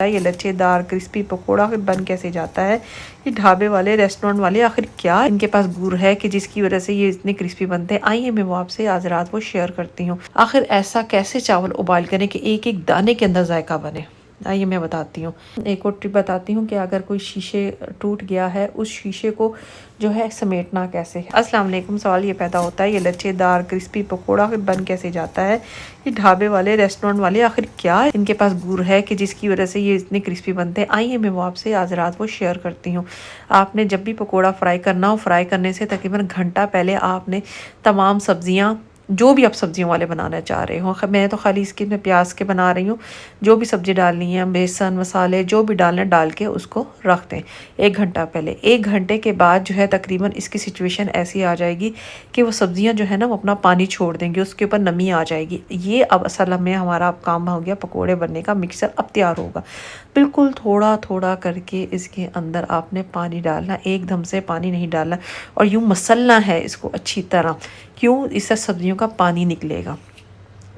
ये लच्छेदार क्रिस्पी पकोड़ा बन कैसे जाता है। ये ढाबे वाले रेस्टोरेंट वाले आखिर क्या इनके पास गुर है कि जिसकी वजह से ये इतने क्रिस्पी बनते हैं। आइए मैं वो आपसे आज रात वो शेयर करती हूँ। आखिर ऐसा कैसे चावल उबाल करें कि एक एक दाने के अंदर जायका बने। आइए मैं बताती हूँ। एक और ट्रिप बताती हूँ कि अगर कोई शीशे टूट गया है उस शीशे को जो है समेटना कैसे है। अस्सलाम वालेकुम। सवाल ये पैदा होता है ये लच्छेदार क्रिस्पी पकोड़ा बन कैसे जाता है। ये ढाबे वाले रेस्टोरेंट वाले आखिर क्या इनके पास गुर है कि जिसकी वजह से ये इतने क्रिस्पी बनते हैं। आइए मैं वो आपसे आज रात वो शेयर करती हूँ। आपने जब भी पकोड़ा फ्राई करना हो, फ्राई करने से तकरीबन घंटा पहले आपने तमाम सब्जियाँ जो भी आप सब्जियों वाले बनाना चाह रहे हो, मैं तो खाली इसके में प्याज के बना रही हूँ, जो भी सब्जी डालनी है बेसन मसाले जो भी डालना डाल के उसको रख दें 1 घंटा पहले। 1 घंटे के बाद जो है तकरीबन इसकी सिचुएशन ऐसी आ जाएगी कि वो सब्जियां जो है ना वो अपना पानी छोड़ देंगी, उसके ऊपर नमी आ जाएगी। ये अब असल में हमारा अब काम हो गया पकोड़े बनने का। मिक्सर अब तैयार होगा। बिल्कुल थोड़ा थोड़ा करके इसके अंदर आपने पानी डालना, एकदम से पानी नहीं डालना और यूँ मसलना है इसको अच्छी तरह। क्यों? इससे सब्जियों का पानी निकलेगा।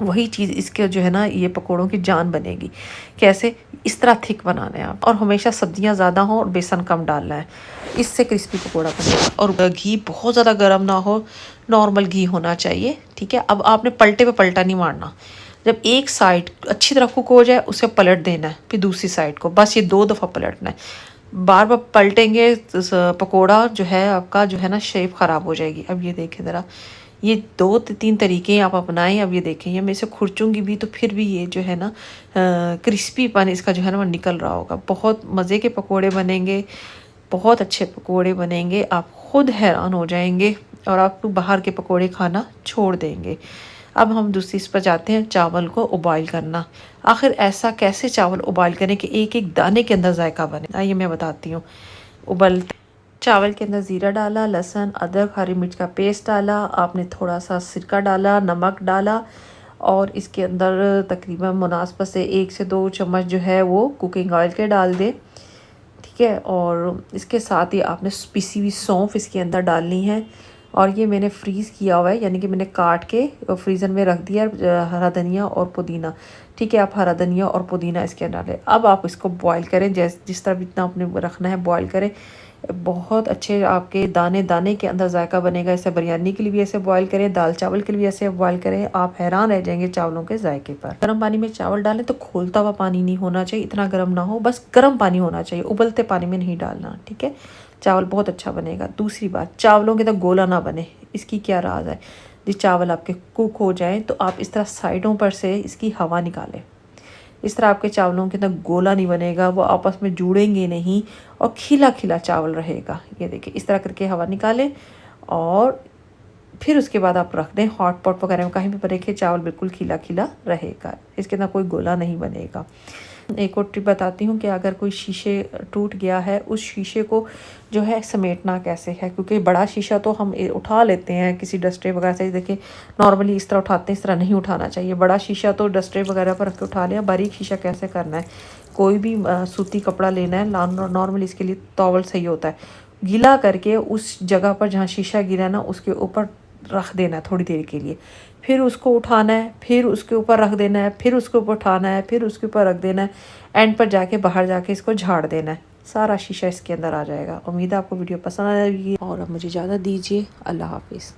वही चीज़ इसके जो है ना ये पकोड़ों की जान बनेगी। कैसे? इस तरह थिक बनाना है आप, और हमेशा सब्जियां ज़्यादा हों और बेसन कम डालना है, इससे क्रिस्पी पकोड़ा बनेगा। और घी बहुत ज़्यादा गर्म ना हो, नॉर्मल घी होना चाहिए। ठीक है। अब आपने पलटे पे पलटा नहीं मारना। जब एक साइड अच्छी तरह कुक हो जाए उसे पलट देना है, फिर दूसरी साइड को बस ये 2 दफ़ा पलटना है। बार बार पलटेंगे पकोड़ा जो है आपका जो है ना शेप ख़राब हो जाएगी। अब ये देखें ज़रा, ये 2-3 तरीके आप अपनाएं। अब ये देखें, ये मैं इसे खुरचूंगी भी तो फिर भी ये जो है ना क्रिस्पी पान इसका जो है ना वो निकल रहा होगा। बहुत मज़े के पकोड़े बनेंगे, बहुत अच्छे पकोड़े बनेंगे। आप खुद हैरान हो जाएंगे और आप बाहर के पकोड़े खाना छोड़ देंगे। अब हम दूसरी इस पर जाते हैं, चावल को उबाल करना। आखिर ऐसा कैसे चावल उबाल करें कि एक एक दाने के अंदर जायका बने। आइए मैं बताती हूँ। उबलते चावल के अंदर ज़ीरा डाला, लहसुन अदरक हरी मिर्च का पेस्ट डाला, आपने थोड़ा सा सिरका डाला, नमक डाला और इसके अंदर तकरीबन मुनासिब से 1 से 2 चम्मच जो है वो कुकिंग ऑयल के डाल दें। ठीक है। और इसके साथ ही आपने पिसी हुई सौंफ इसके अंदर डालनी है। और ये मैंने फ्रीज़ किया हुआ है, यानी कि मैंने काट के फ्रीज़र में रख दिया हरा धनिया और पुदीना। ठीक है। आप हरा धनिया और पुदीना इसके अंदर डालें। अब आप इसको बॉईल करें, जिस तरह जितना आपने रखना है बॉईल करें। बहुत अच्छे आपके दाने दाने के अंदर जायका बनेगा। इसे बिरयानी के लिए भी ऐसे बॉईल करें, दाल चावल के लिए भी ऐसे बॉईल करें। आप हैरान रह जाएंगे चावलों के जायके पर। गर्म पानी में चावल डालें तो खोलता हुआ पानी नहीं होना चाहिए, इतना गर्म ना हो, बस गर्म पानी होना चाहिए, उबलते पानी में नहीं डालना। ठीक है। चावल बहुत अच्छा बनेगा। दूसरी बात, चावलों के अंदर गोला ना बने। इसकी क्या राज है? जो चावल आपके कुक हो जाएं तो आप इस तरह साइडों पर से इसकी हवा निकालें। इस तरह आपके चावलों के अंदर गोला नहीं बनेगा, वो आपस में जुड़ेंगे नहीं और खिला खिला चावल रहेगा। ये देखिए, इस तरह करके हवा निकालें और फिर उसके बाद आप रख दें हॉट पॉट वगैरह में, कहीं पर रखिए, चावल बिल्कुल खिला खिला रहेगा, इसके अंदर कोई गोला नहीं बनेगा। एक और ट्रिप बताती हूँ कि अगर कोई शीशे टूट गया है उस शीशे को जो है समेटना कैसे है। क्योंकि बड़ा शीशा तो हम उठा लेते हैं किसी डस्टे वगैरह से, देखिए नॉर्मली इस तरह उठाते हैं, इस तरह नहीं उठाना चाहिए। बड़ा शीशा तो डस्टे वगैरह पर रख के उठा लिया। बारीक शीशा कैसे करना है, कोई भी सूती कपड़ा लेना है, नॉर्मली इसके लिए टॉवल सही होता है। गीला करके उस जगह पर जहाँ शीशा गिरा ना उसके ऊपर रख देना है थोड़ी देर के लिए, फिर उसको उठाना है, फिर उसके ऊपर रख देना है, फिर उसके ऊपर उठाना है, फिर उसके ऊपर रख देना है। एंड पर जाके बाहर जाके इसको झाड़ देना है, सारा शीशा इसके अंदर आ जाएगा। उम्मीद है आपको वीडियो पसंद आएगी और अब मुझे इजाज़त दीजिए। अल्लाह हाफिज़।